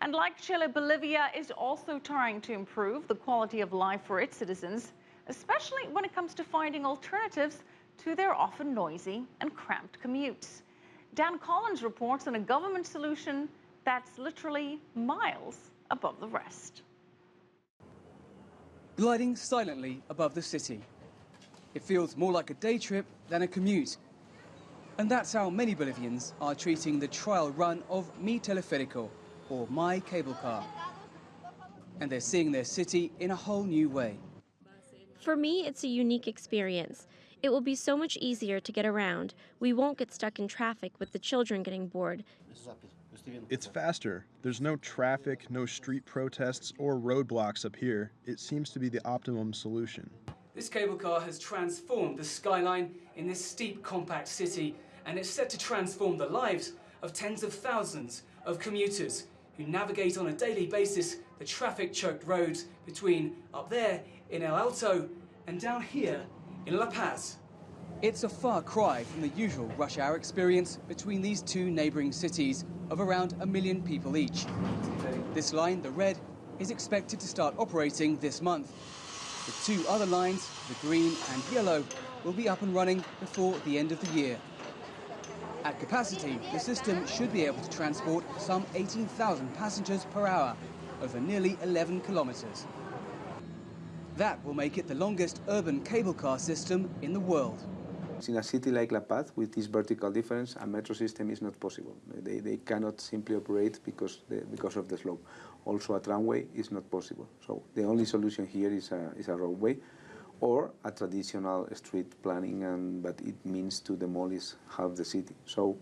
And like Chile, Bolivia is also trying to improve the quality of life for its citizens, especially when it comes to finding alternatives to their often noisy and cramped commutes. Dan Collyns reports on a government solution that's literally miles above the rest. Gliding silently above the city. It feels more like a day trip than a commute. And that's how many Bolivians are treating the trial run of Mi Teleférico, or My Cable Car. And they're seeing their city in a whole new way. For me, it's a unique experience. It will be so much easier to get around. We won't get stuck in traffic with the children getting bored. It's faster. There's no traffic, no street protests or roadblocks up here. It seems to be the optimum solution. This cable car has transformed the skyline in this steep, compact city, and it's set to transform the lives of tens of thousands of commuters who navigate on a daily basis the traffic-choked roads between up there in El Alto and down here in La Paz. It's a far cry from the usual rush hour experience between these two neighbouring cities of around 1 million people each. This line, the red, is expected to start operating this month. The two other lines, the green and yellow, will be up and running before the end of the year. At capacity, the system should be able to transport some 18,000 passengers per hour over nearly 11 kilometres. That will make it the longest urban cable car system in the world. In a city like La Paz, with this vertical difference, a metro system is not possible. They cannot simply operate because of the slope. Also, a tramway is not possible. So the only solution here is a roadway or a traditional street planning, but it means to demolish half the city. So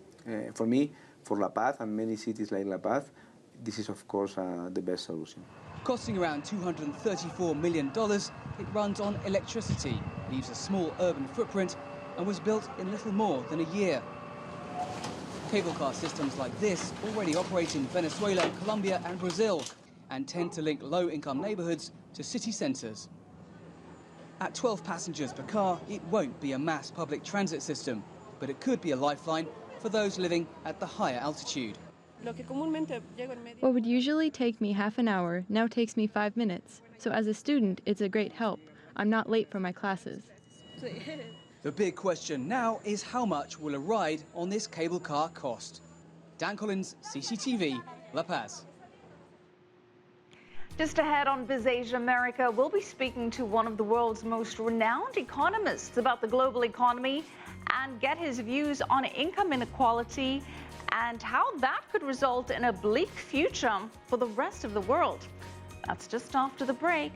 for me, for La Paz and many cities like La Paz, this is of course the best solution. Costing around $234 million, it runs on electricity, leaves a small urban footprint, and was built in little more than a year. Cable car systems like this already operate in Venezuela, Colombia and Brazil, and tend to link low-income neighbourhoods to city centres. At 12 passengers per car, it won't be a mass public transit system, but it could be a lifeline for those living at the higher altitude. What would usually take me half an hour now takes me 5 minutes. So as a student, it's a great help. I'm not late for my classes. The big question now is how much will a ride on this cable car cost? Dan Collyns, CCTV, La Paz. Just ahead on BizAsia America, we'll be speaking to one of the world's most renowned economists about the global economy and get his views on income inequality and how that could result in a bleak future for the rest of the world. That's just after the break.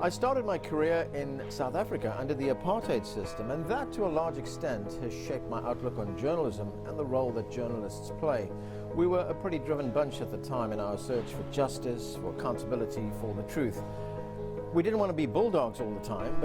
I started my career in South Africa under the apartheid system, and that to a large extent has shaped my outlook on journalism and the role that journalists play. We were a pretty driven bunch at the time in our search for justice, for accountability, for the truth. We didn't want to be bulldogs all the time, but